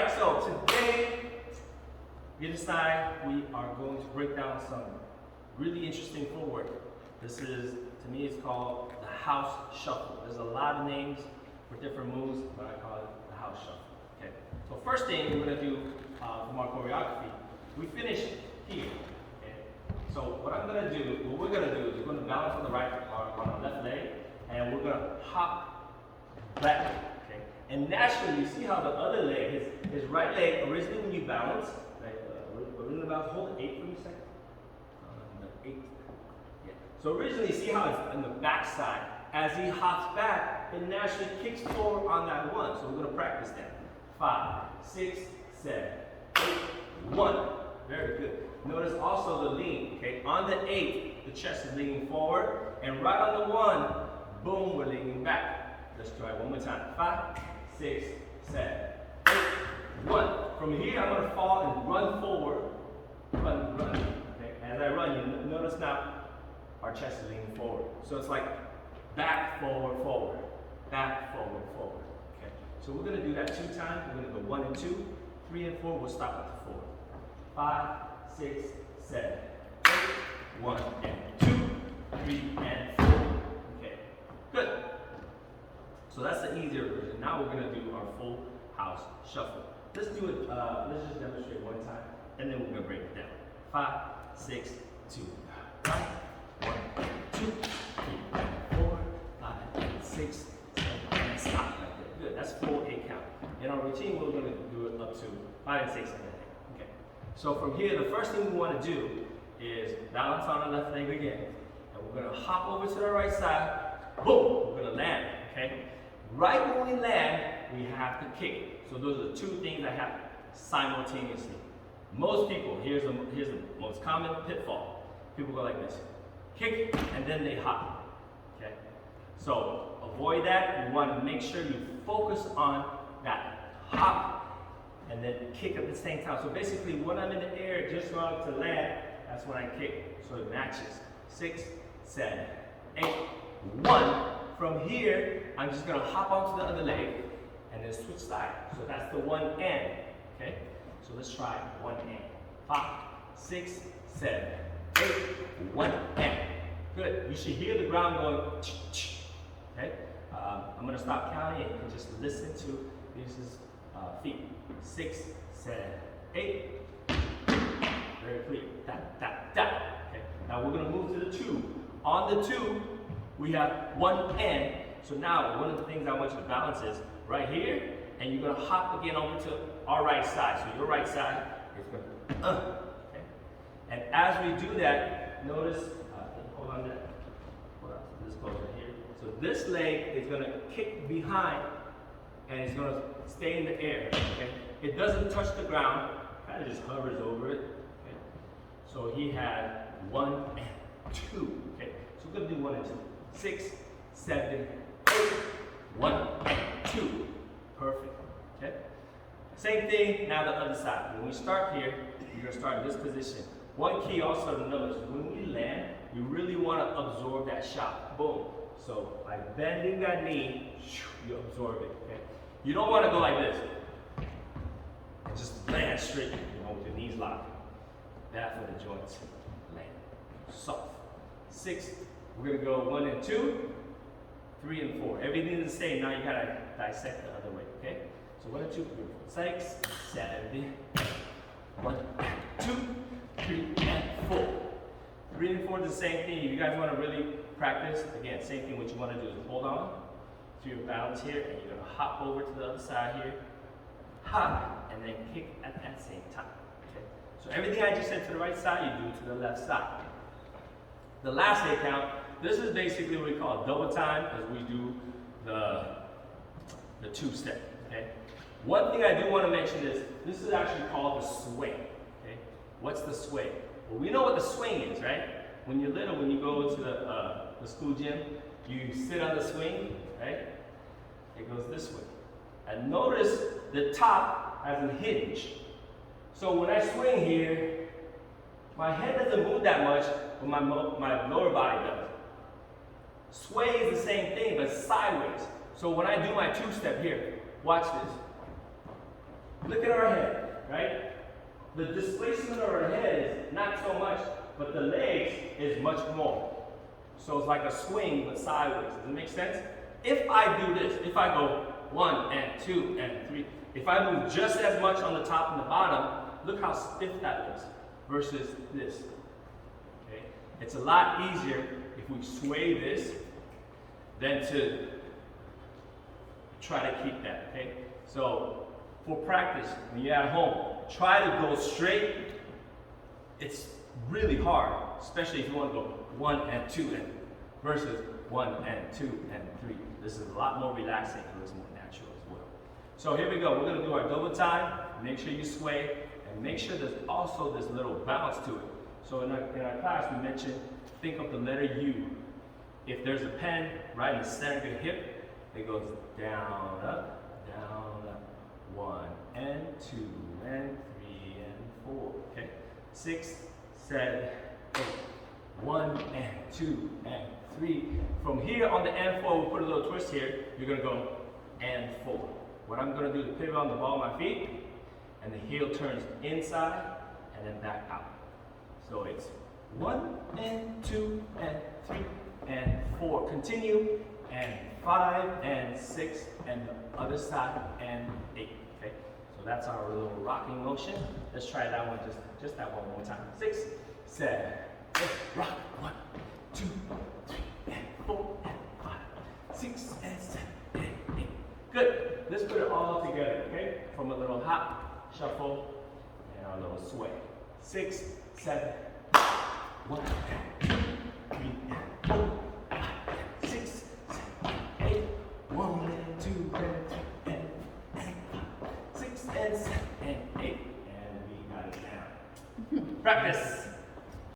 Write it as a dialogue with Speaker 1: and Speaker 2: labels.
Speaker 1: right, so today, you decide we are going to break down some really interesting footwork. This is, to me, it's called the house shuffle. There's a lot of names for different moves, but I call it the house shuffle. Okay. So first thing we're gonna do from our choreography, we finish here. Okay. So what we're gonna do is we're gonna balance on the right, on our left leg, and we're gonna hop back. Okay. And naturally, you see how the other leg, his right leg, originally when you balance, right? Originally balance, hold it 8 for me a second. 8. Yeah. So originally, see how it's on the back side. As he hops back, it naturally kicks forward on that 1. So we're gonna practice that. 5, 6, 7, 8, 1. Very good. Notice also the lean. Okay. On the 8, the chest is leaning forward, and right on the 1, boom, we're leaning back. Let's try it one more time. 5, 6, 7, 8, 1. From here, I'm gonna fall and run forward. Run. Okay. As I run, you notice now our chest is leaning forward. So it's like back, forward, back, forward. Okay. So we're gonna do that 2 times. We're gonna go 1 and 2, 3 and 4. We'll stop at the 4. 5, 6, 7, 8, 1 and 2, 3 and 4. Okay. Good. So that's the easier version. Now we're gonna do our full house shuffle. Let's do it. Let's just demonstrate one time, and then we're gonna break it down. 5, 6, 2, 1, 2, 3, 4, 5, 6, 7, and stop right there. Good. That's full 8 count. In our routine, we're gonna do it up to 5 and 6 and 8. Okay. So from here, the first thing we want to do is balance on the left leg again, and we're gonna hop over to the right side. Boom. We're gonna land. Okay. Right when we land, we have to kick. So those are the 2 things that happen simultaneously. Most people, here's the most common pitfall. People go like this. Kick, and then they hop. Okay? So avoid that. You want to make sure you focus on that hop and then kick at the same time. So basically, when I'm in the air, just about to land, that's when I kick. So it matches. 6, 7, 8, 1. From here, I'm just gonna hop onto the other leg and then switch sides. So that's the 1 and. Okay? So let's try 1 and. 5, 6, 7, 8, 1 and. Good. You should hear the ground going. Okay? I'm gonna stop counting and just listen to these feet. 6, 7, 8. Very clear. Da, da, da. Okay. Now we're gonna move to the 2. On the 2, we have 1 and. So now one of the things I want you to balance is right here, and you're gonna hop again over to our right side. So your right side is gonna, okay. And as we do that, notice, hold on to this pose right here. So this leg is gonna kick behind, and it's gonna stay in the air, okay. It doesn't touch the ground, kind of just hovers over it, okay. So he had 1 and 2, okay. So we're gonna do 1 and 2. 6, 7, 8, 1 and 2. Perfect. Okay? Same thing, now the other side. When we start here, you're going to start in this position. One key also to notice, when we land, you really want to absorb that shot. Boom. So by bending that knee, you absorb it. Okay? You don't want to go like this. And just land straight, with your knees locked. That's where the joints land. Soft. 6. We're going to go 1 and 2, 3 and 4. Everything is the same. Now you got to dissect the other way, okay? So 1 and 2, 3 and 4. 6, 7, 1, 2, 3 and 4. 3 and 4 is the same thing. If you guys want to really practice, again, same thing. What you want to do is hold on to your balance here, and you're going to hop over to the other side here. Hop, and then kick at that same time, okay? So everything I just said to the right side, you do to the left side. The last 8 count, this is basically what we call double time, as we do the 2-step, okay? One thing I do want to mention is, this is actually called the swing, okay? What's the swing? Well, we know what the swing is, right? When you're little, when you go to the school gym, you sit on the swing, right? It goes this way. And notice the top has a hinge. So when I swing here, my head doesn't move that much, but my lower body does. Sway is the same thing, but sideways. So when I do my 2-step here, watch this. look at our head, right? The displacement of our head is not so much, but the legs is much more. So it's like a swing, but sideways. Does it make sense? If I do this, if I go 1 and 2 and 3, if I move just as much on the top and the bottom, look how stiff that looks versus this. Okay? It's a lot easier if we sway this than to try to keep that. Okay? So for practice, when you're at home, try to go straight. It's really hard, especially if you want to go 1 and 2 and versus 1 and 2 and 3. This is a lot more relaxing. It looks more natural as well. So here we go. We're going to do our double time. Make sure you sway, and make sure there's also this little bounce to it. So in our class, we mentioned, think of the letter U. If there's a pen right in the center of your hip, it goes down, up. 1 and 2 and 3 and 4. Okay? 6, 7, 8. 1 and 2 and 3. From here on the and 4, we'll put a little twist here. You're going to go and 4. What I'm going to do is pivot on the ball of my feet, and the heel turns inside and then back out. So it's 1 and 2 and 3 and 4. Continue, and 5 and 6 and the other side and 8. Okay? So that's our little rocking motion. Let's try that one, just that one more time. 6, 7, 8, rock. 1, 2, 3 and 4 and 5, 6 and 7 and 8. Good. Let's put it all together, okay? From a little hop, shuffle, and our little sway. 6, 7, 1 and 2, 3 and 4, 5, 6, 7, 8, 1 and 2 and 3 and 5, 6 and 7 and 8, and we got it down. Practice.